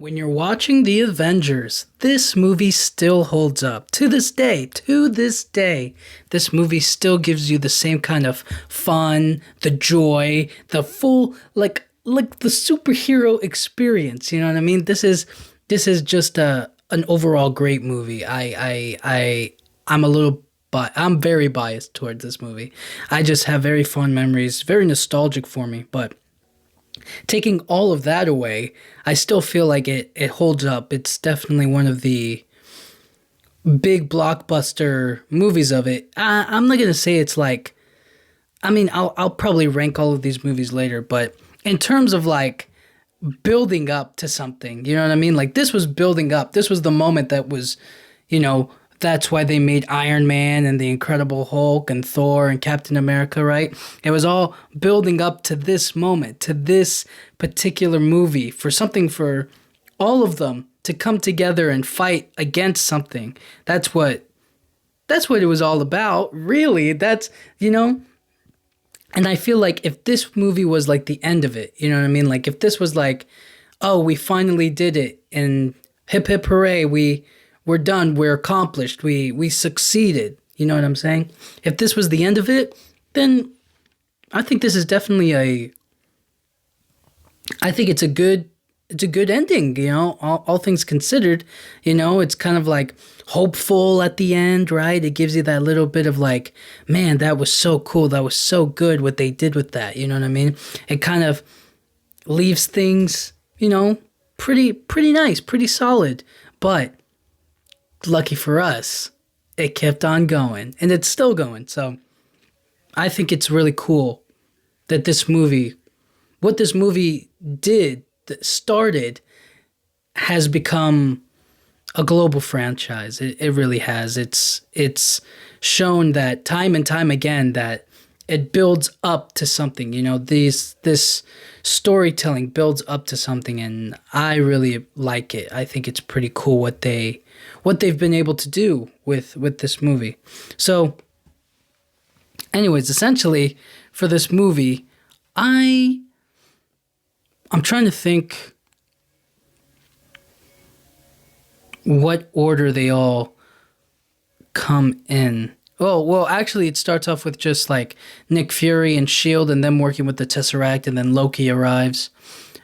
When you're watching the Avengers, this movie still holds up. To this day, this movie still gives you the same kind of fun, the joy, the full like the superhero experience, you know what I mean? This is just an overall great movie. I'm a little but I'm very biased towards this movie. I just have very fond memories, very nostalgic for me, but taking all of that away, I still feel like it holds up. It's definitely one of the big blockbuster movies of it. I'm not gonna say it's like. I mean, I'll probably rank all of these movies later, but in terms of like building up to something, you know what I mean? Like this was building up. This was the moment that was, you know, that's why they made Iron Man and the Incredible Hulk and Thor and Captain America, right? It was all building up to this moment, to this particular movie, for something for all of them to come together and fight against something. That's what it was all about, really. That's, you know, and I feel like if this movie was like the end of it, you know what I mean? Like if this was like, oh, we finally did it and hip hip hooray, we're done, we're accomplished, we succeeded. You know what I'm saying? If this was the end of it, then I think this is definitely a I think it's a good ending, you know, all things considered. You know, it's kind of like hopeful at the end, right? It gives you that little bit of like, man, that was so cool. That was so good what they did with that. You know what I mean? It kind of leaves things, you know, pretty nice, pretty solid. But lucky for us, it kept on going and it's still going. So I think it's really cool that what this movie did, that started, has become a global franchise. It really has. It's shown that time and time again that it builds up to something. You know, this storytelling builds up to something, and I really like it. I think it's pretty cool what they've been able to do with this movie. So, anyways, essentially for this movie, I'm trying to think what order they all come in. Oh, well, actually, it starts off with just like Nick Fury and Shield, and them working with the Tesseract, and then Loki arrives.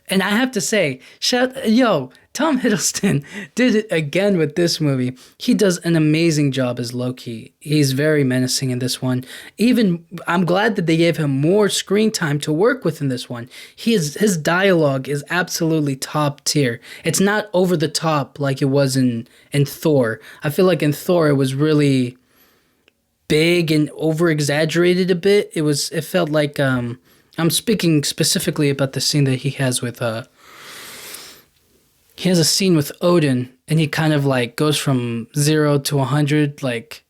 And I have to say, Tom Hiddleston did it again with this movie. He does an amazing job as Loki. He's very menacing in this one. Even I'm glad that they gave him more screen time to work with in this one. His dialogue is absolutely top tier. It's not over the top like it was in Thor. I feel like in Thor it was really big and over exaggerated a bit. It felt like I'm speaking specifically about the scene that he has with he has a scene with Odin, and he kind of like goes from 0 to 100 like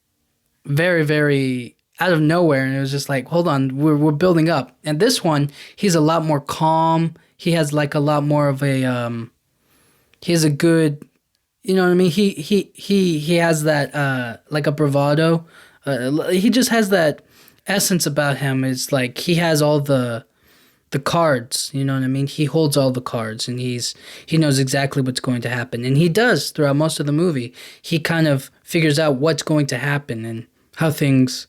very very out of nowhere, and it was just like, hold on, we're building up. And this one, he's a lot more calm. He has like a lot more of a he has a good, you know what I mean? He has that like a bravado. He just has that essence about him. Is like he has all the cards, you know what I mean? He holds all the cards, and he knows exactly what's going to happen, and he does throughout most of the movie. He kind of figures out what's going to happen and how things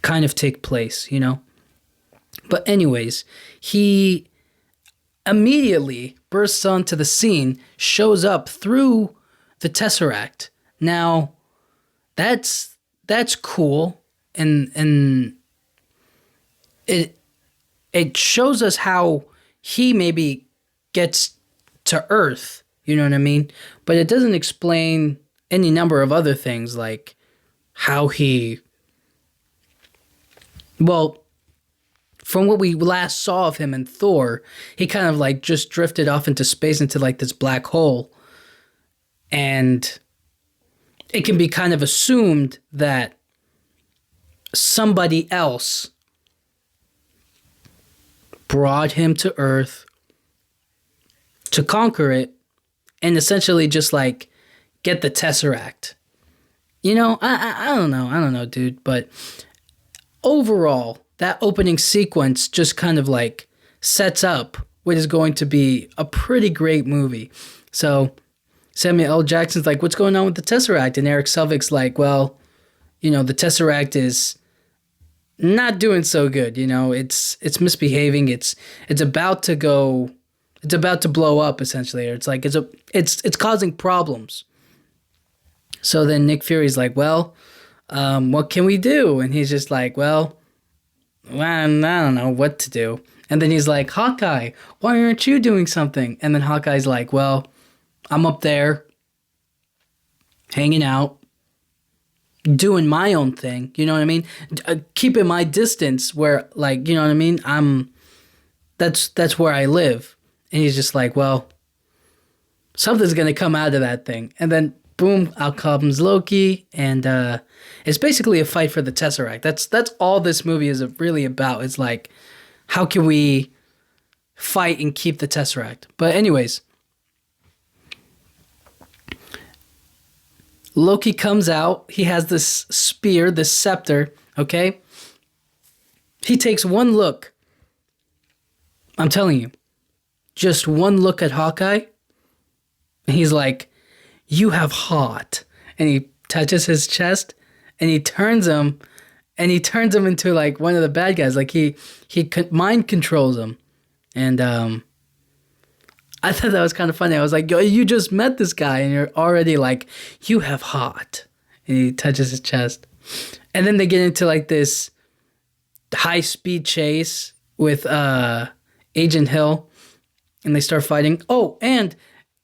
kind of take place, you know? But anyways, he immediately bursts onto the scene, shows up through the Tesseract. Now, that's cool, and it shows us how he maybe gets to Earth, you know what I mean? But it doesn't explain any number of other things, like how well, from what we last saw of him in Thor, he kind of like just drifted off into space, into like this black hole. And it can be kind of assumed that somebody else brought him to Earth to conquer it and essentially just like get the Tesseract. You know, I don't know. I don't know, dude. But overall, that opening sequence just kind of like sets up what is going to be a pretty great movie. So Samuel L. Jackson's like, what's going on with the Tesseract? And Eric Selvig's like, well, the Tesseract is not doing so good. It's misbehaving. It's about to go. It's about to blow up essentially. Or it's like it's causing problems. So then Nick Fury's like, well, what can we do? And he's just like, well, I don't know what to do. And then he's like, Hawkeye, why aren't you doing something? And then Hawkeye's like, well, I'm up there hanging out, doing my own thing. You know what I mean? Keeping my distance where, like, you know what I mean? That's where I live. And he's just like, well, something's going to come out of that thing. And then, boom, out comes Loki. And it's basically a fight for the Tesseract. That's all this movie is really about. It's like, how can we fight and keep the Tesseract? But anyways, Loki comes out. He has this spear, this scepter, okay? He takes one look. I'm telling you, just one look at Hawkeye. And he's like, you have hot. And he touches his chest and he turns him into like one of the bad guys. Like he mind controls him. And I thought that was kind of funny. I was like, yo, you just met this guy and you're already like, you have hot. And he touches his chest. And then they get into like this high speed chase with Agent Hill. And they start fighting. Oh, and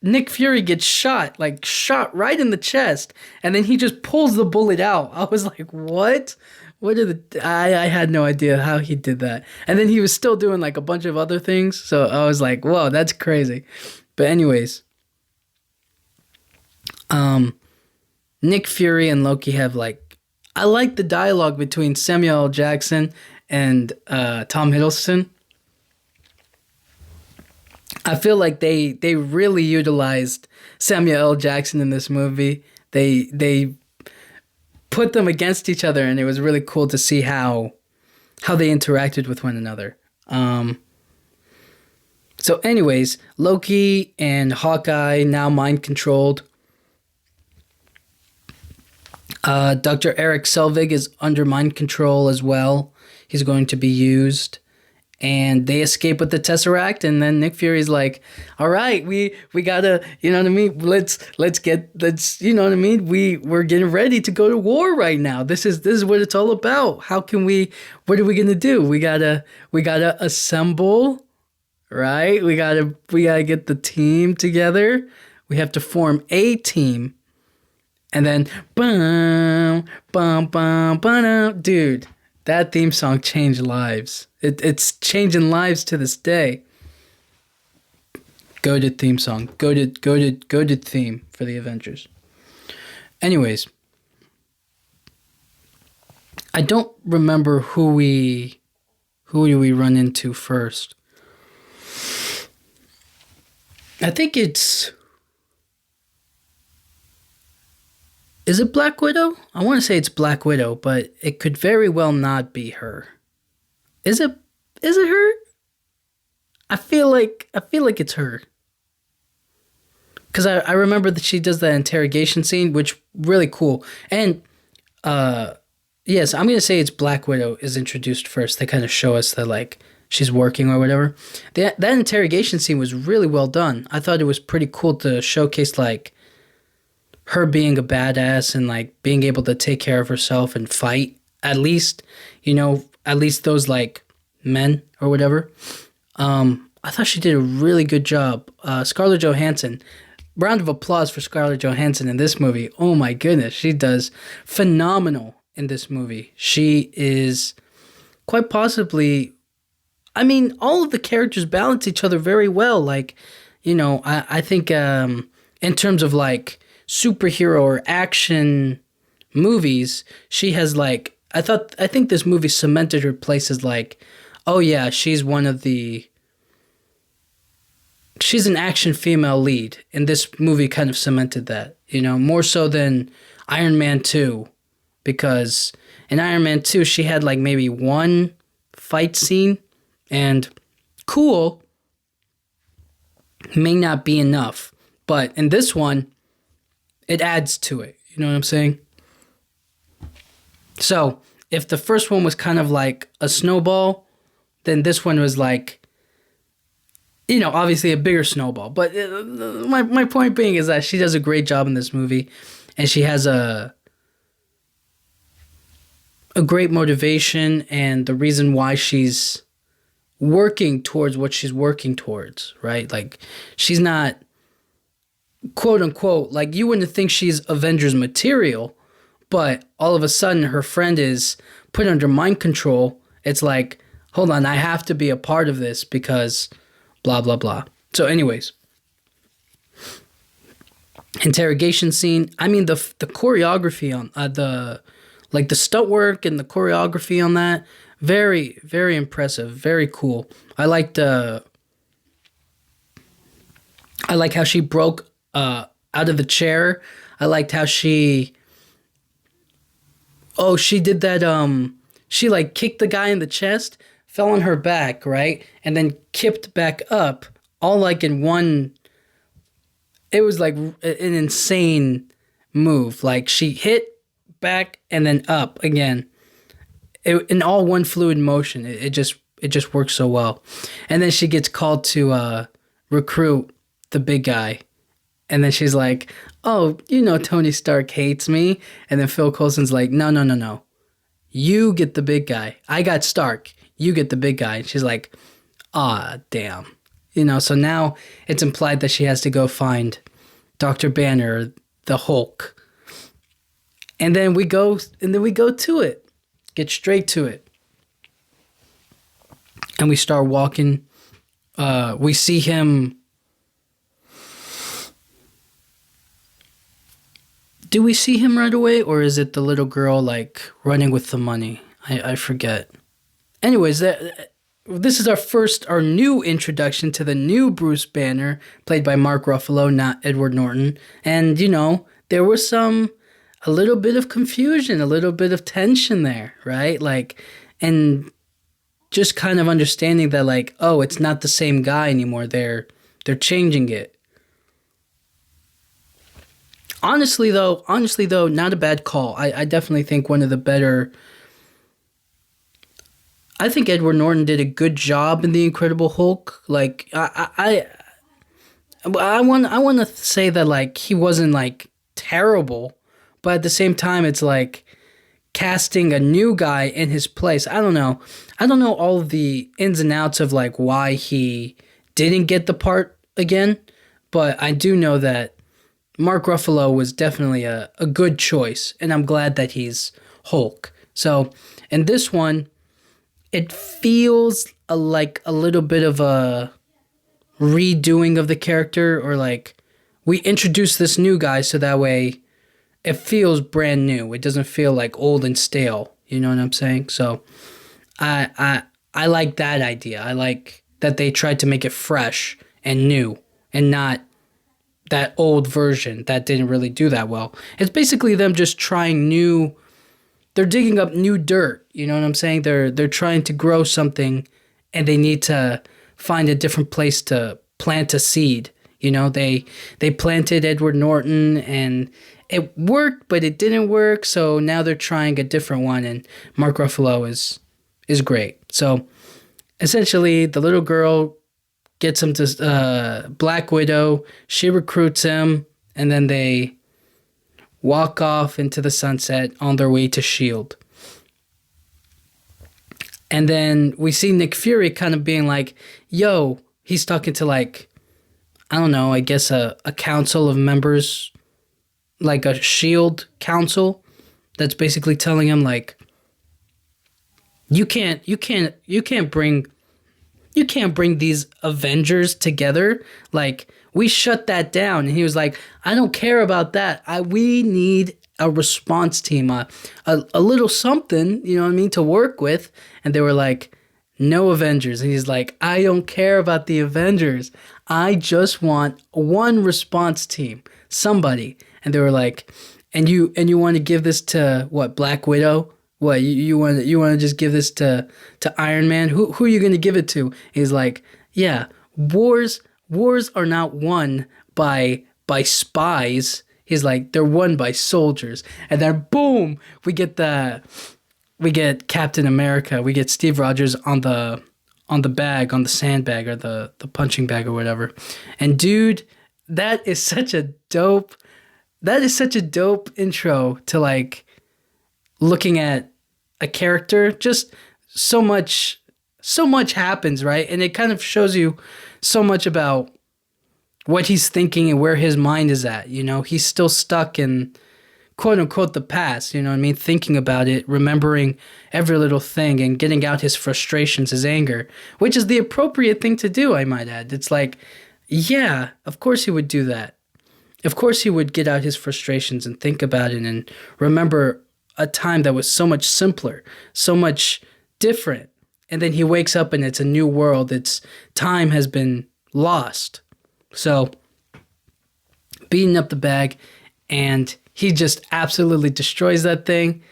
Nick Fury gets shot right in the chest. And then he just pulls the bullet out. I was like, what? I had no idea how he did that. And then he was still doing like a bunch of other things. So I was like, whoa, that's crazy. But anyways, Nick Fury and Loki have like, I like the dialogue between Samuel L. Jackson and Tom Hiddleston. I feel like they really utilized Samuel L. Jackson in this movie. They put them against each other, and it was really cool to see how they interacted with one another. So anyways, Loki and Hawkeye now mind controlled. Dr. Eric Selvig is under mind control as well. He's going to be used. And they escape with the Tesseract, and then Nick Fury's like, all right, we gotta, you know what I mean? Let's you know what I mean? We're getting ready to go to war right now. This is what it's all about. What are we gonna do? We gotta assemble, right? We gotta get the team together. We have to form a team. And then, bum, bum, bum, bum, dude, that theme song changed lives. It's changing lives to this day. Goated theme song. Goated theme for the Avengers. Anyways, I don't remember who do we run into first. I think is it Black Widow? I want to say it's Black Widow, but it could very well not be her. Is it her? I feel like it's her. Because I remember that she does that interrogation scene, which really cool. And yes, I'm going to say it's Black Widow is introduced first. They kind of show us that like she's working or whatever. That interrogation scene was really well done. I thought it was pretty cool to showcase like her being a badass and like being able to take care of herself and fight. At least those like men or whatever. I thought she did a really good job. Scarlett Johansson, round of applause for Scarlett Johansson in this movie. Oh my goodness, she does phenomenal in this movie. She is quite possibly, I mean, all of the characters balance each other very well. Like, I think in terms of like superhero or action movies, she has like, I think this movie cemented her place as like, oh yeah, she's an action female lead, and this movie kind of cemented that, more so than Iron Man 2, because in Iron Man 2, she had like maybe one fight scene, and cool, may not be enough. But in this one, it adds to it. You know what I'm saying? So if the first one was kind of like a snowball, then this one was like, obviously a bigger snowball. But my point being is that she does a great job in this movie, and she has a great motivation and the reason why she's working towards what she's working towards, right? Like, she's not, quote unquote, like, you wouldn't think she's Avengers material, but all of a sudden her friend is put under mind control. It's like, hold on, I have to be a part of this because blah, blah, blah. So anyways, interrogation scene. I mean, the choreography on the stunt work and the choreography on that, very, very impressive, very cool. I like how she broke out of the chair. I liked how she did that. She like kicked the guy in the chest, fell on her back, right, and then kipped back up, all like in one. It was like an insane move. Like, she hit back and then up again, in all one fluid motion. It just works so well. And then she gets called to recruit the big guy, and then she's like, "Oh, Tony Stark hates me." And then Phil Coulson's like, "No, no, no, no. You get the big guy. I got Stark. You get the big guy." And she's like, "Ah, damn." So now it's implied that she has to go find Dr. Banner, the Hulk. And then we go to it. Get straight to it. And we start walking. We see him. Do we see him right away, or is it the little girl like running with the money? I forget. Anyways, this is our new introduction to the new Bruce Banner, played by Mark Ruffalo, not Edward Norton. And, there was a little bit of confusion, a little bit of tension there, right? Like, and just kind of understanding that, like, oh, it's not the same guy anymore. They're changing it. Honestly, though, not a bad call. I definitely think one of the better. I think Edward Norton did a good job in The Incredible Hulk. Like, I want to say that, like, he wasn't like terrible, but at the same time, it's like casting a new guy in his place. I don't know all of the ins and outs of like why he didn't get the part again, but I do know that Mark Ruffalo was definitely a good choice, and I'm glad that he's Hulk. So in this one, it feels like a little bit of a redoing of the character, or like we introduce this new guy so that way it feels brand new. It doesn't feel like old and stale. You know what I'm saying? So I like that idea. I like that they tried to make it fresh and new and not that old version that didn't really do that well. It's basically them just trying new. They're digging up new dirt. You know what I'm saying? They're trying to grow something, and they need to find a different place to plant a seed. They planted Edward Norton, and it worked, but it didn't work. So now they're trying a different one, and Mark Ruffalo is great. So essentially, the little girl gets him to Black Widow. She recruits him, and then they walk off into the sunset on their way to S.H.I.E.L.D. And then we see Nick Fury kind of being like, yo, he's talking to like, I don't know, I guess a council of members, like a S.H.I.E.L.D. council that's basically telling him like, you can't bring these Avengers together. Like, we shut that down. And he was like, I don't care about that. We need a response team, a little something, you know what I mean, to work with. And they were like, no Avengers. And he's like, I don't care about the Avengers. I just want one response team, somebody. And they were like, and you want to give this to what, Black Widow? What, you want to just give this to Iron Man? Who are you going to give it to? He's like, yeah, wars wars are not won by spies. He's like, they're won by soldiers. And then boom, we get Captain America. We get Steve Rogers on the bag, on the sandbag or the punching bag or whatever. And dude, that is such a dope intro to like looking at a character. Just so much happens, right? And it kind of shows you so much about what he's thinking and where his mind is at. You know, he's still stuck in quote unquote the past, you know what I mean? Thinking about it, remembering every little thing and getting out his frustrations, his anger, which is the appropriate thing to do, I might add. It's like, yeah, of course he would do that. Of course he would get out his frustrations and think about it and remember a time that was so much simpler, so much different. And then he wakes up and it's a new world. It's time has been lost. So beating up the bag, and he just absolutely destroys that thing.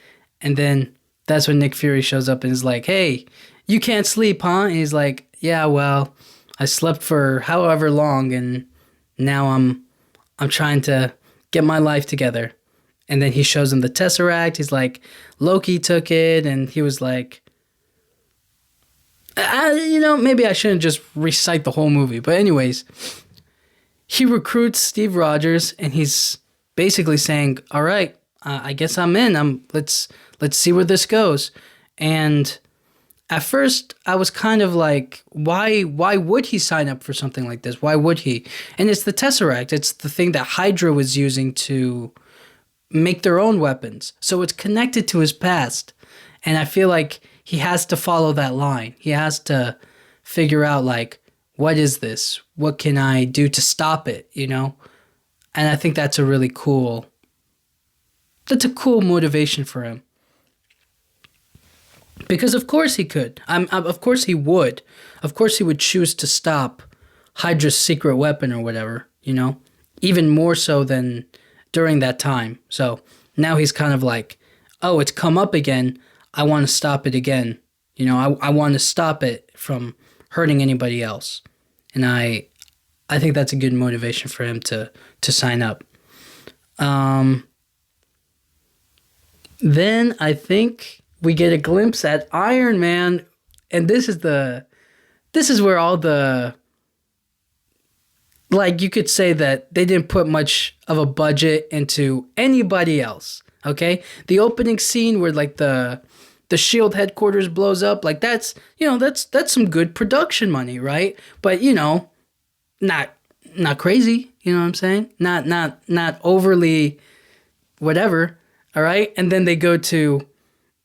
And then that's when Nick Fury shows up and is like, hey, you can't sleep, huh? And he's like, yeah, well, I slept for however long and now I'm trying to get my life together. And then he shows him the Tesseract. He's like, Loki took it. And he was like, maybe I shouldn't just recite the whole movie. But anyways, he recruits Steve Rogers and he's basically saying, all right, I guess I'm in. Let's see where this goes. And at first I was kind of like, why would he sign up for something like this? Why would he? And it's the Tesseract. It's the thing that Hydra was using to make their own weapons. So it's connected to his past. And I feel like he has to follow that line. He has to figure out like, what is this? What can I do to stop it? You know? And I think that's a cool motivation for him. Because of course he could. Of course he would. Of course he would choose to stop Hydra's secret weapon or whatever, you know? Even more so than during that time. So now he's kind of like, oh, it's come up again. I want to stop it again. You know, I want to stop it from hurting anybody else. And I think that's a good motivation for him to sign up. Then I think we get a glimpse at Iron Man, and this is where all the, like, you could say that they didn't put much of a budget into anybody else. Okay, the opening scene where like the SHIELD headquarters blows up, like that's some good production money, right? But not crazy, you know what I'm saying? Not overly whatever, all right? And then they go to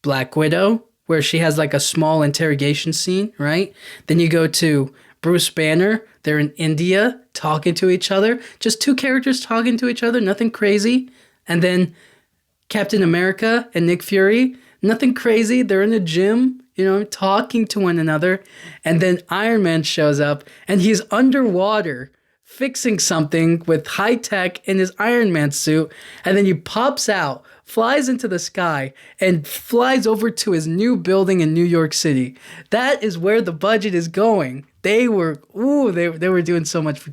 Black Widow, where she has like a small interrogation scene, right? Then you go to Bruce Banner. They're in India talking to each other. Just two characters talking to each other, nothing crazy. And then Captain America and Nick Fury, nothing crazy. They're in a gym, talking to one another. And then Iron Man shows up and he's underwater fixing something with high tech in his Iron Man suit. And then he pops out, flies into the sky, and flies over to his new building in New York City. That is where the budget is going. They were doing so much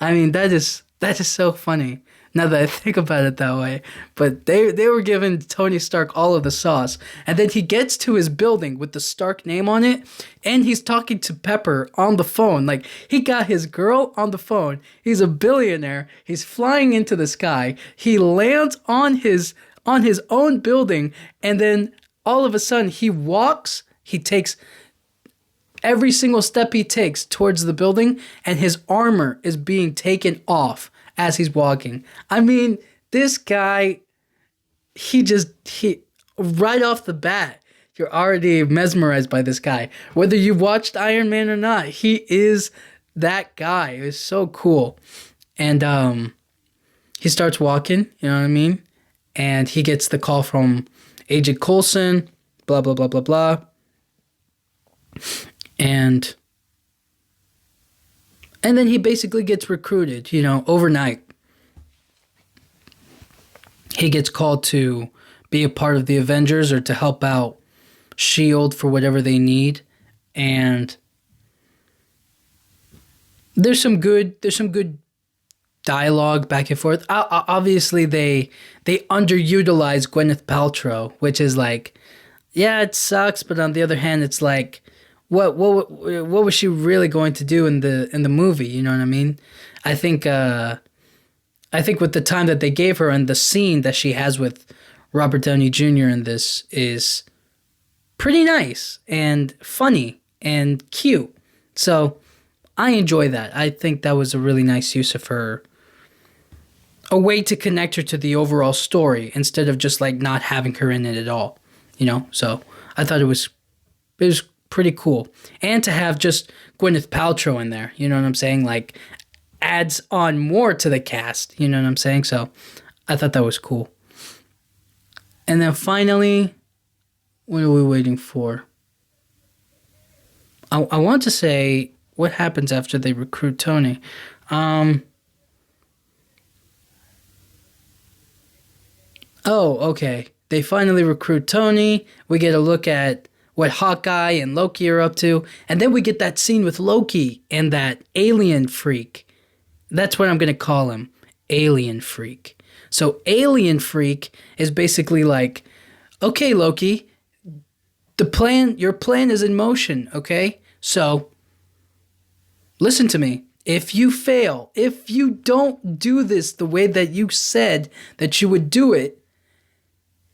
that is so funny. Now that I think about it that way. But they were giving Tony Stark all of the sauce. And then he gets to his building with the Stark name on it. And he's talking to Pepper on the phone. Like, he got his girl on the phone. He's a billionaire. He's flying into the sky. He lands on his own building. And then all of a sudden he takes every single step he takes towards the building. And his armor is being taken off as he's walking. I mean, this guy, he right off the bat, you're already mesmerized by this guy. Whether you've watched Iron Man or not, he is that guy. It was so cool. And he starts walking, you know what I mean? And he gets the call from Agent Coulson, blah, blah, blah, blah, blah. And then he basically gets recruited, overnight. He gets called to be a part of the Avengers or to help out S.H.I.E.L.D. for whatever they need. And there's some good dialogue back and forth. Obviously, they underutilize Gwyneth Paltrow, which is like, yeah, it sucks, but on the other hand, it's like, what was she really going to do in the movie? You know what I mean? I think I think with the time that they gave her and the scene that she has with Robert Downey Jr. in this is pretty nice and funny and cute. So I enjoy that. I think that was a really nice use of her, a way to connect her to the overall story instead of just like not having her in it at all. You know, so I thought it was pretty cool, and to have just Gwyneth Paltrow in there. You know what I'm saying? Like adds on more to the cast. You know what I'm saying? So I thought that was cool. And then finally, what are we waiting for? I want to say what happens after they recruit Tony. Oh, okay. They finally recruit Tony. We get a look at what Hawkeye and Loki are up to. And then we get that scene with Loki and that alien freak. That's what I'm going to call him. Alien freak. So alien freak is basically like, okay, Loki, your plan is in motion, okay? So listen to me. If you fail, if you don't do this the way that you said that you would do it,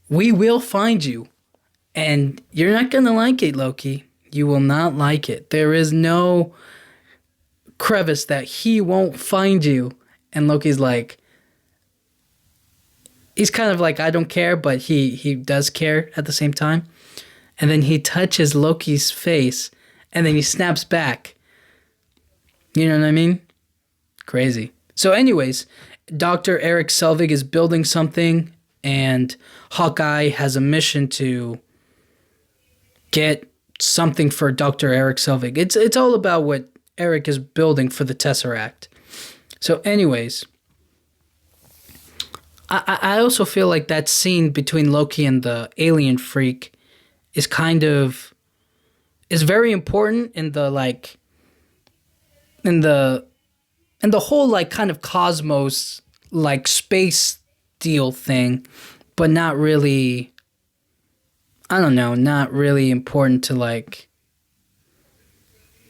we will find you. And you're not going to like it, Loki. You will not like it. There is no crevice that he won't find you. And Loki's like, he's kind of like, I don't care, but he does care at the same time. And then he touches Loki's face, and then he snaps back. You know what I mean? Crazy. So anyways, Dr. Eric Selvig is building something, and Hawkeye has a mission to get something for Dr. Eric Selvig. It's all about what Eric is building for the Tesseract. So anyways, I also feel like that scene between Loki and the alien freak is very important in the like in the whole like kind of cosmos like space deal thing, but not really, I don't know, not really important to like,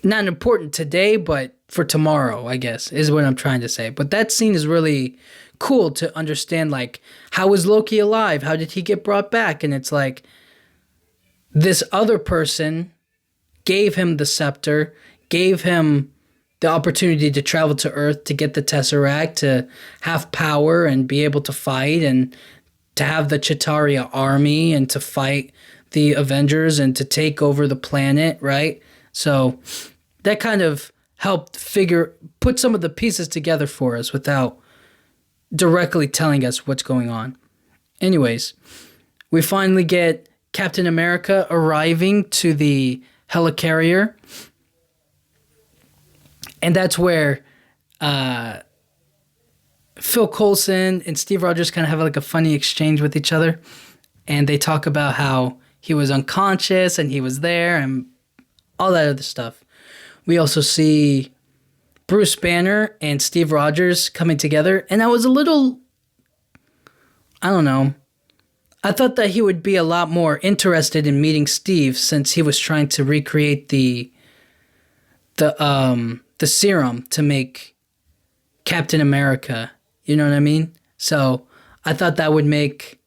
not important today, but for tomorrow, I guess, is what I'm trying to say. But that scene is really cool to understand, like, how is Loki alive? How did he get brought back? And it's like, this other person gave him the scepter, gave him the opportunity to travel to Earth to get the Tesseract, to have power and be able to fight, and to have the Chitaria army and to fight the Avengers and to take over the planet, right? So that kind of helped put some of the pieces together for us without directly telling us what's going on. Anyways, we finally get Captain America arriving to the helicarrier. And that's where Phil Coulson and Steve Rogers kind of have like a funny exchange with each other. And they talk about how he was unconscious and he was there and all that other stuff. We also see Bruce Banner and Steve Rogers coming together. And I was a little, I don't know, I thought that he would be a lot more interested in meeting Steve since he was trying to recreate the serum to make Captain America. You know what I mean? So I thought that would make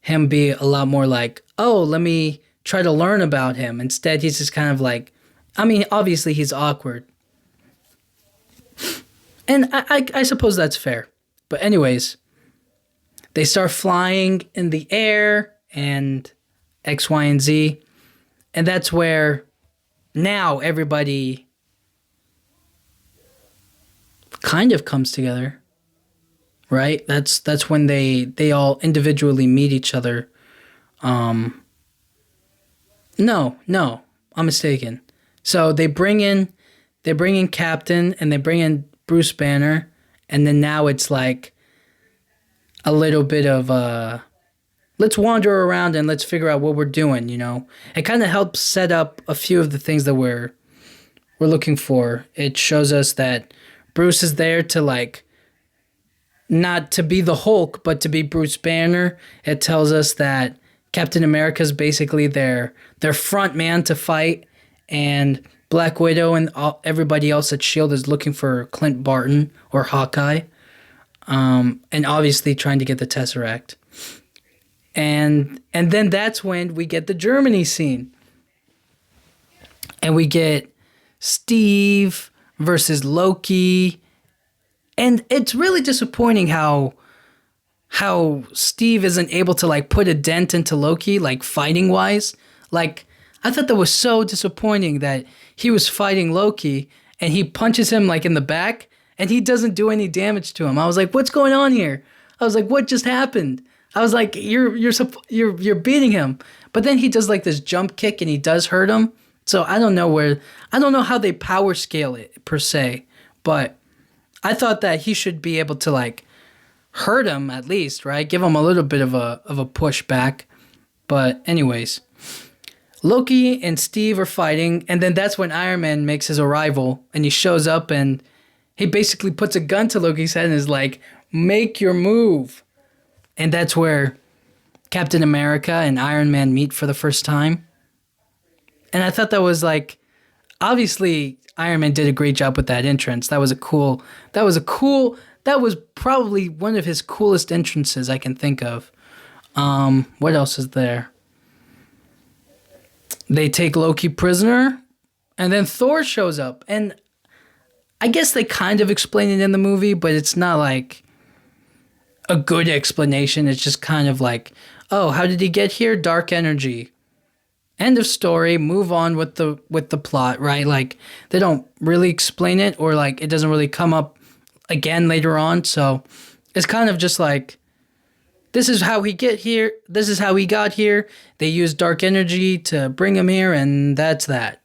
him be a lot more like, oh, let me try to learn about him. Instead, he's just kind of like, I mean, obviously he's awkward. And I suppose that's fair. But anyways, they start flying in the air and X, Y, and Z. And that's where now everybody kind of comes together, right? That's when they all individually meet each other. No, I'm mistaken. So they bring in Captain and they bring in Bruce Banner, and then now it's like a little bit of let's wander around and let's figure out what we're doing, you know. It kind of helps set up a few of the things that we're we're looking for. It shows us that Bruce is there to like not to be the Hulk, but to be Bruce Banner. It tells us that Captain America is basically their front man to fight, and Black Widow and everybody else at Shield is looking for Clint Barton or Hawkeye, and obviously trying to get the Tesseract. And then that's when we get the Germany scene, and we get Steve versus Loki. And it's really disappointing how Steve isn't able to like put a dent into Loki, like fighting wise. Like I thought that was so disappointing that he was fighting Loki and he punches him like in the back and he doesn't do any damage to him. I was like, what's going on here? I was like, what just happened? I was like, you're beating him, but then he does like this jump kick and he does hurt him. So I don't know how they power scale it per se, but I thought that he should be able to like hurt him at least, right? Give him a little bit of a push back. But anyways, Loki and Steve are fighting, and then that's when Iron Man makes his arrival, and he shows up and he basically puts a gun to Loki's head and is like, "Make your move." And that's where Captain America and Iron Man meet for the first time. And I thought that was like, obviously Iron Man did a great job with that entrance. That was probably one of his coolest entrances I can think of. What else is there? They take Loki prisoner, and then Thor shows up. And I guess they kind of explain it in the movie, but it's not like a good explanation. It's just kind of like, oh, how did he get here? Dark energy. End of story. Move on with the plot, right? Like they don't really explain it, or like it doesn't really come up again later on. So it's kind of just like, this is how he get here. This is how he got here. They used dark energy to bring him here, and that's that.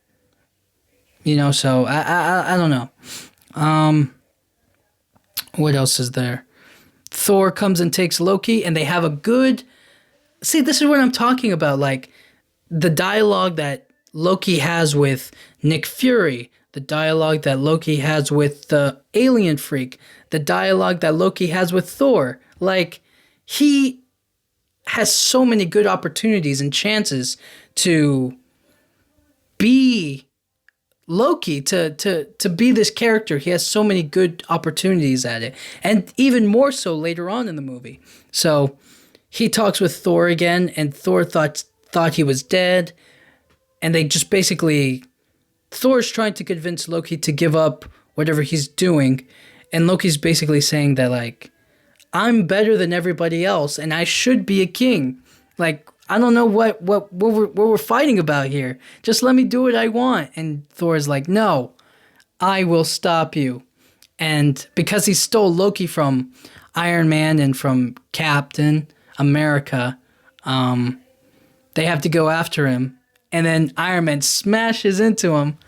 You know. So I don't know. What else is there? Thor comes and takes Loki, and they have a good. See, this is what I'm talking about. Like the dialogue that Loki has with Nick Fury, the dialogue that Loki has with the alien freak, the dialogue that Loki has with Thor. Like, he has so many good opportunities and chances to be Loki, to be this character. He has so many good opportunities at it. And even more so later on in the movie. So he talks with Thor again, and Thor thought he was dead, and they just basically, Thor's trying to convince Loki to give up whatever he's doing, and Loki's basically saying that like, I'm better than everybody else and I should be a king. Like, I don't know what we're fighting about here. Just let me do what I want. And Thor's like, no, I will stop you. And because he stole Loki from Iron Man and from Captain America, they have to go after him. And then Iron Man smashes into him,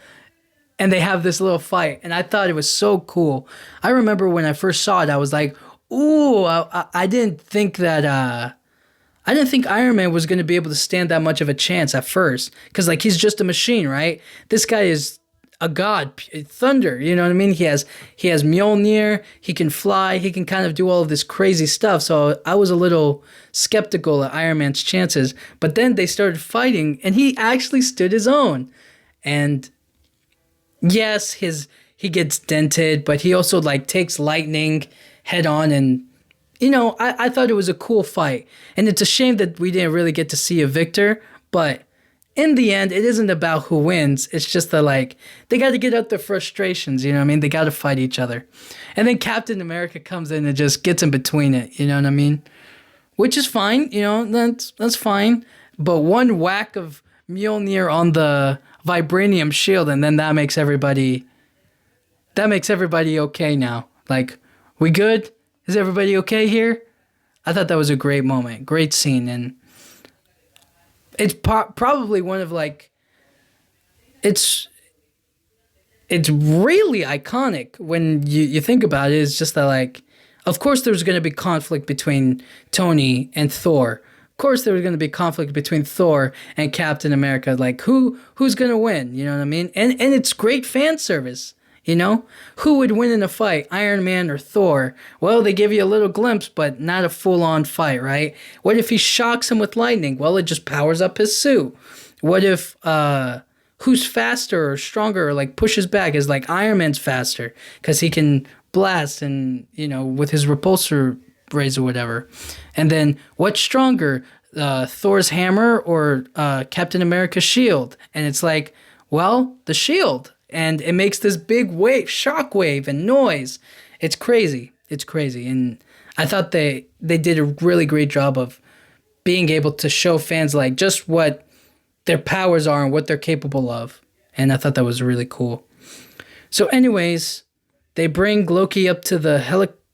and they have this little fight. And I thought it was so cool. I remember when I first saw it, I was like, ooh, I didn't think that, I didn't think Iron Man was going to be able to stand that much of a chance at first. Because, like, he's just a machine, right? This guy is a god, thunder, you know what I mean? He has Mjolnir, he can fly, he can kind of do all of this crazy stuff. So I was a little skeptical at Iron Man's chances. But then they started fighting, and he actually stood his own. And yes, he gets dented, but he also like takes lightning head on, and you know, I thought it was a cool fight. And it's a shame that we didn't really get to see a victor, but in the end, it isn't about who wins. It's just that, like, they got to get out their frustrations, you know what I mean? They got to fight each other. And then Captain America comes in and just gets in between it, you know what I mean? Which is fine, you know, that's fine. But one whack of Mjolnir on the vibranium shield, and then that makes everybody okay now. Like, we good? Is everybody okay here? I thought that was a great moment, great scene, and it's probably one of like, it's really iconic when you think about it. It's just that, like, of course there's going to be conflict between Tony and Thor. Of course there was going to be conflict between Thor and Captain America. Like who's going to win? You know what I mean? And it's great fan service. You know, who would win in a fight, Iron Man or Thor? Well, they give you a little glimpse, but not a full-on fight, right? What if he shocks him with lightning? Well, it just powers up his suit. What if who's faster or stronger or like pushes back is like Iron Man's faster because he can blast and, you know, with his repulsor rays or whatever. And then what's stronger, Thor's hammer or Captain America's shield? And it's like, well, the shield. And it makes this big wave, shock wave and noise. It's crazy. It's crazy. And I thought they did a really great job of being able to show fans like just what their powers are and what they're capable of. And I thought that was really cool. So anyways, they bring Loki up to the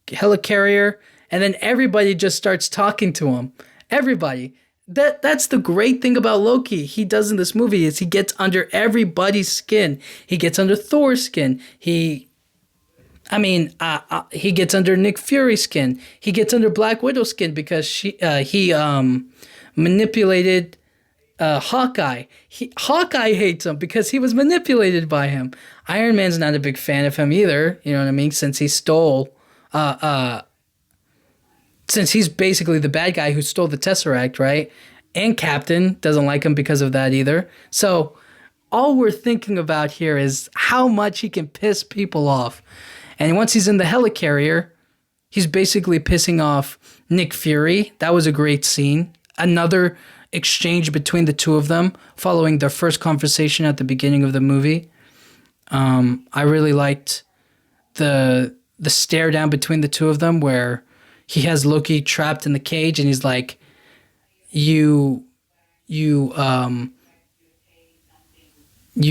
helicarrier, and then everybody just starts talking to him. Everybody. That's the great thing about Loki. He does in this movie is he gets under everybody's skin. He gets under Thor's skin. He gets under Nick Fury's skin. He gets under Black Widow's skin because he manipulated Hawkeye. Hawkeye hates him because he was manipulated by him. Iron Man's not a big fan of him either. You know what I mean? Since he stole since he's basically the bad guy who stole the Tesseract, right? And Captain doesn't like him because of that either. So all we're thinking about here is how much he can piss people off. And once he's in the helicarrier, he's basically pissing off Nick Fury. That was a great scene. Another exchange between the two of them following their first conversation at the beginning of the movie. I really liked the stare down between the two of them where he has Loki trapped in the cage and he's like, you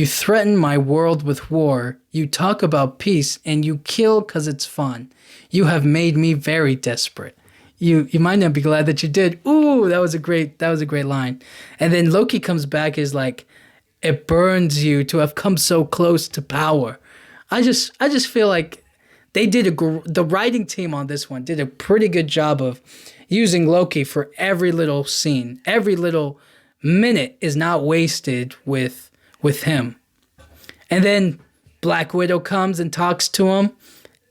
threaten my world with war. You talk about peace and you kill because it's fun. You have made me very desperate. You might not be glad that you did. Ooh, that was a great line. And then Loki comes back is like, it burns you to have come so close to power. I just feel like they did the writing team on this one did a pretty good job of using Loki for every little scene. Every little minute is not wasted with him. And then Black Widow comes and talks to him,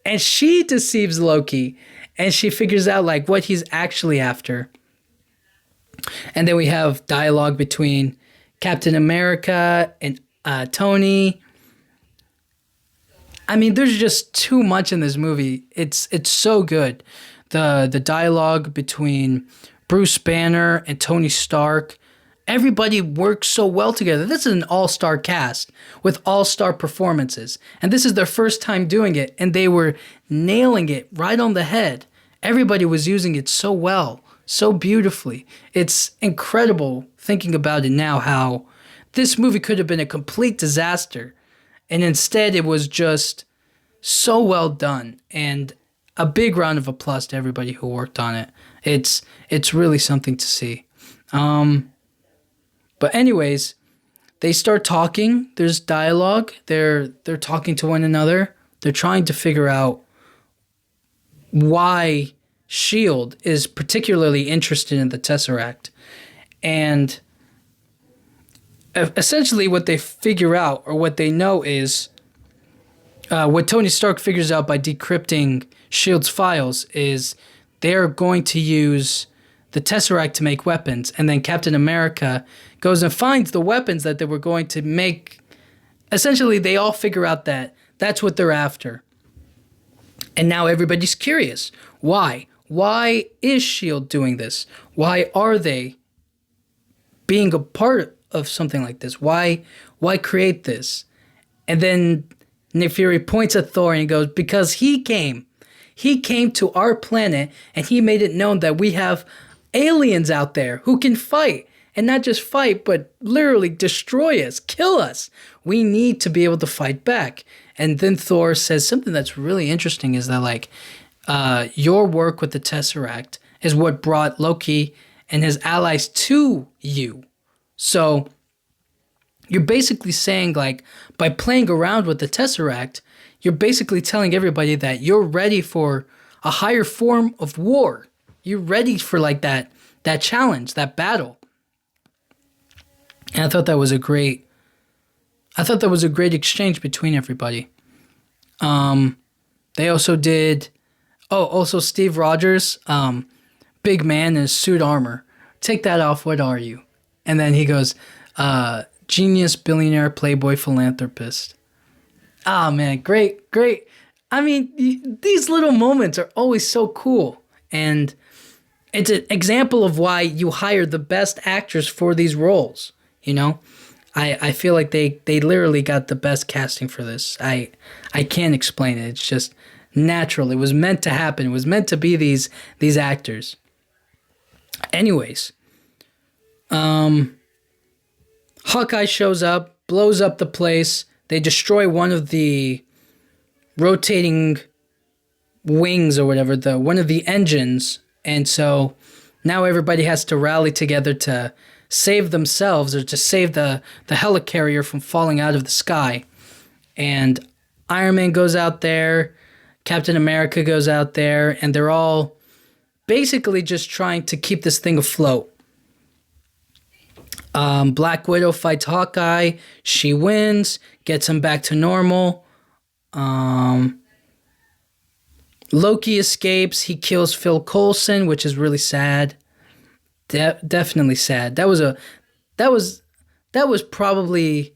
and she deceives Loki, and she figures out like what he's actually after. And then we have dialogue between Captain America and Tony. I mean, there's just too much in this movie. It's so good. The dialogue between Bruce Banner and Tony Stark, everybody works so well together. This is an all-star cast with all-star performances. And this is their first time doing it, and they were nailing it right on the head. Everybody was using it so well, so beautifully. It's incredible thinking about it now how this movie could have been a complete disaster. And instead, it was just so well done. And a big round of applause to everybody who worked on it. It's really something to see. But anyways, they start talking. There's dialogue. They're talking to one another. They're trying to figure out why S.H.I.E.L.D. is particularly interested in the Tesseract. And essentially what they figure out, or what they know is, what Tony Stark figures out by decrypting S.H.I.E.L.D.'s files is they're going to use the Tesseract to make weapons, and then Captain America goes and finds the weapons that they were going to make. Essentially, they all figure out that that's what they're after. And now everybody's curious. Why? Why is S.H.I.E.L.D. doing this? Why are they being a part of something like this? Why create this? And then Nick Fury points at Thor and he goes, because he came to our planet and he made it known that we have aliens out there who can fight, and not just fight, but literally destroy us, kill us. We need to be able to fight back. And then Thor says something that's really interesting is that like, your work with the Tesseract is what brought Loki and his allies to you. So you're basically saying like, by playing around with the Tesseract, you're basically telling everybody that you're ready for a higher form of war. You're ready for like that that challenge, that battle. And I thought that was a great exchange between everybody. They also did, also Steve Rogers, big man in his suit armor. Take that off, what are you? And then he goes, genius, billionaire, playboy, philanthropist. Ah, man, great, great. I mean, these little moments are always so cool. And it's an example of why you hire the best actors for these roles, you know? I feel like they literally got the best casting for this. I can't explain it. It's just natural. It was meant to happen. It was meant to be these actors. Anyways, Hawkeye shows up, blows up the place. They destroy one of the rotating wings or whatever, one of the engines. And so now everybody has to rally together to save themselves, or to save the helicarrier from falling out of the sky. And Iron Man goes out there, Captain America goes out there, and they're all basically just trying to keep this thing afloat. Black Widow fights Hawkeye. She wins, gets him back to normal. Loki escapes. He kills Phil Coulson, which is really sad. Definitely sad. That was probably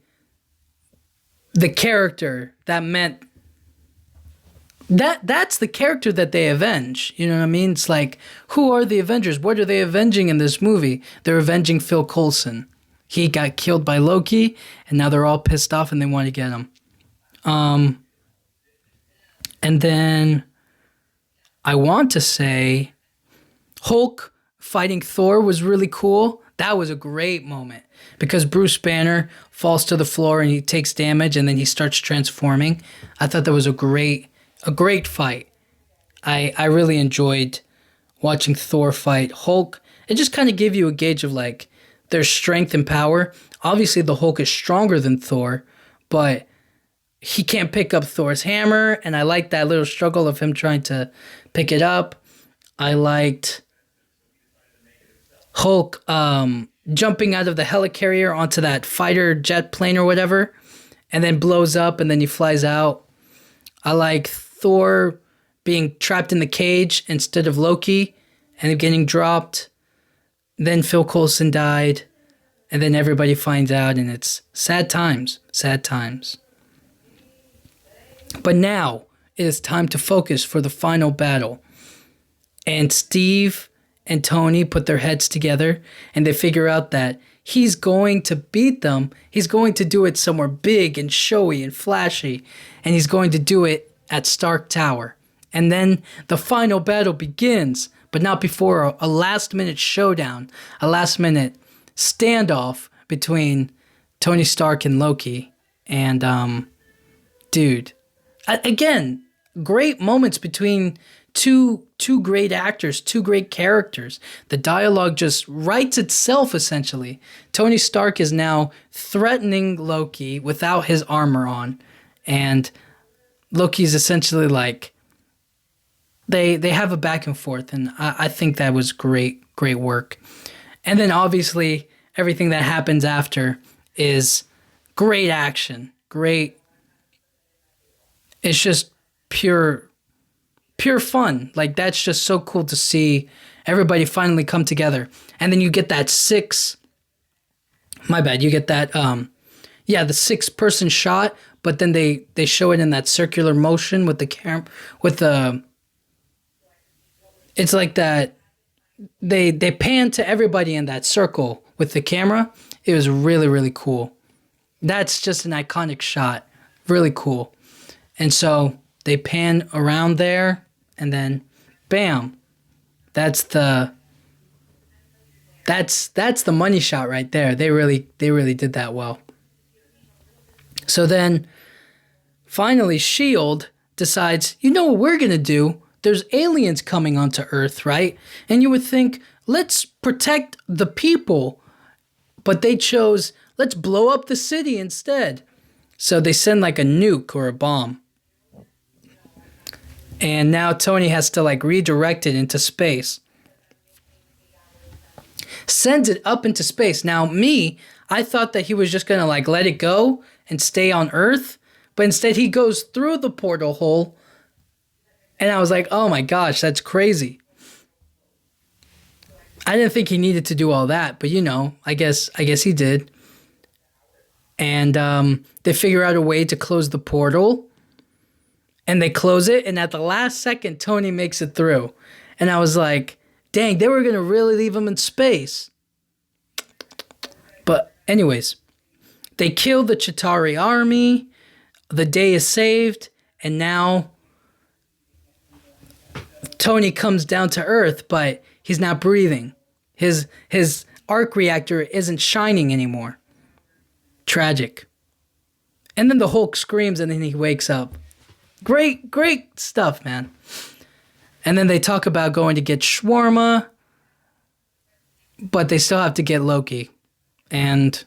the character that meant that's the character that they avenge. You know what I mean? It's like, who are the Avengers? What are they avenging in this movie? They're avenging Phil Coulson. He got killed by Loki, and now they're all pissed off and they want to get him. And then I want to say Hulk fighting Thor was really cool. That was a great moment because Bruce Banner falls to the floor and he takes damage and then he starts transforming. I thought that was a great fight. I really enjoyed watching Thor fight Hulk. It just kind of gave you a gauge of like their strength and power. Obviously the Hulk is stronger than Thor, but he can't pick up Thor's hammer, and I liked that little struggle of him trying to pick it up. I liked Hulk jumping out of the helicarrier onto that fighter jet plane or whatever, and then blows up, and then he flies out. I like Thor being trapped in the cage instead of Loki, and him getting dropped. Then Phil Coulson died, and then everybody finds out, and it's sad times, sad times. But now it is time to focus for the final battle. And Steve and Tony put their heads together and they figure out that he's going to beat them. He's going to do it somewhere big and showy and flashy. And he's going to do it at Stark Tower. And then the final battle begins, but not before a last-minute showdown, a last-minute standoff between Tony Stark and Loki. And, dude, again, great moments between two great actors, two great characters. The dialogue just writes itself, essentially. Tony Stark is now threatening Loki without his armor on. And Loki's essentially like, they have a back and forth. And I think that was great work. And then obviously everything that happens after is great action. It's just pure fun. Like, that's just so cool to see everybody finally come together. And then you get that you get that, the 6-person shot, but then they show it in that circular motion with the camera, it's like that, they pan to everybody in that circle with the camera. It was really, really cool. That's just an iconic shot. Really cool. And so they pan around there, and then, bam, that's the money shot right there. They really did that well. So then, finally, S.H.I.E.L.D. decides, you know what we're gonna do? There's aliens coming onto Earth, right? And you would think, let's protect the people, but they chose, let's blow up the city instead. So they send like a nuke or a bomb. And now Tony has to like redirect it into space. sends it up into space. Now, I thought that he was just gonna like let it go and stay on Earth, but instead he goes through the portal hole, and I was like, oh my gosh, that's crazy. I didn't think he needed to do all that, but I guess he did. And they figure out a way to close the portal, and they close it, and at the last second, Tony makes it through. And I was like, dang, they were going to really leave him in space. But anyways, they kill the Chitauri army, the day is saved, and now Tony comes down to Earth, but he's not breathing. His arc reactor isn't shining anymore. Tragic. And then the Hulk screams, and then he wakes up. Great stuff, man. And then they talk about going to get shawarma, but they still have to get Loki. And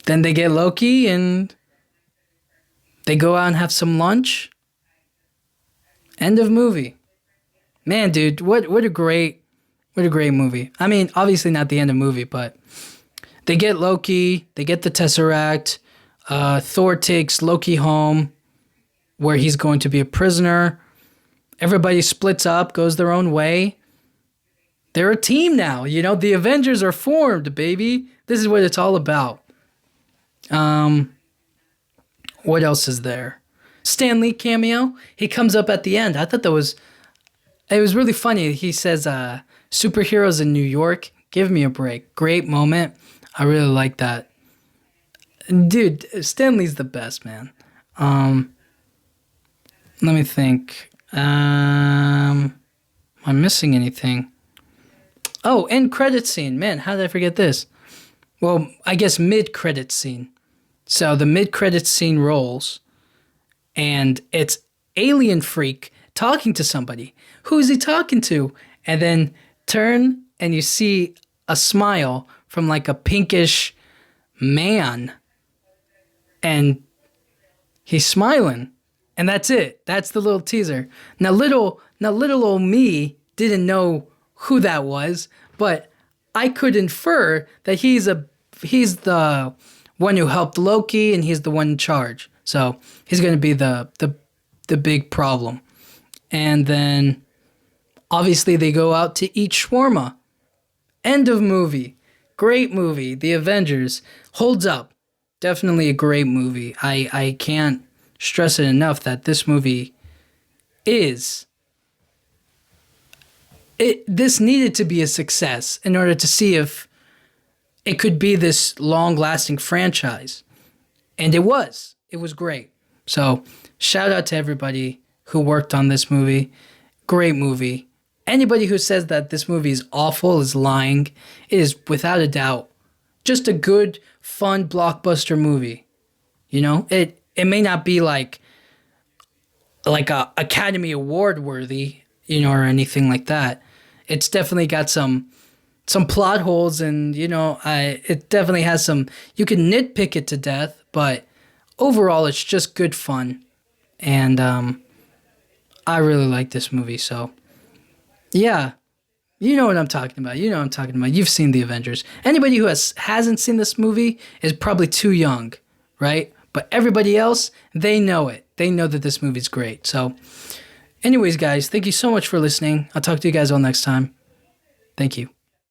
then they get Loki, and they go out and have some lunch. End of movie. Man, dude, what a great movie. I mean, obviously not the end of the movie, but they get Loki, they get the Tesseract. Thor takes Loki home, where he's going to be a prisoner. Everybody splits up, goes their own way. They're a team now, the Avengers are formed, baby. This is what it's all about. What else is there? Stan Lee cameo. He comes up at the end. I thought it was really funny. He says, superheroes in New York, give me a break. Great moment. I really like that. Dude, Stan Lee's the best, man. Let me think. Am I missing anything? Oh, end credit scene. Man, how did I forget this? Well, I guess mid-credit scene. So the mid-credit scene rolls, and it's Alien Freak talking to somebody. Who is he talking to? And then turn, and you see a smile from like a pinkish man. And he's smiling. And that's it. That's the little teaser. Now little old me didn't know who that was, but I could infer that he's the one who helped Loki, and he's the one in charge. So he's going to be the big problem. And then obviously they go out to eat shawarma. End of movie. Great movie. The Avengers holds up. Definitely a great movie. I can't stress it enough that this movie this needed to be a success in order to see if it could be this long-lasting franchise. And it was. It was great. So shout out to everybody who worked on this movie. Great movie. Anybody who says that this movie is awful is lying. It is without a doubt just a good, fun blockbuster movie. It may not be like a Academy Award worthy, or anything like that. It's definitely got some plot holes, and it definitely has some. You can nitpick it to death, but overall, it's just good fun, and I really like this movie. So, yeah. You know what I'm talking about. You've seen The Avengers. Anybody who hasn't seen this movie is probably too young, right? But everybody else, they know it. They know that this movie's great. So, anyways, guys, thank you so much for listening. I'll talk to you guys all next time. Thank you.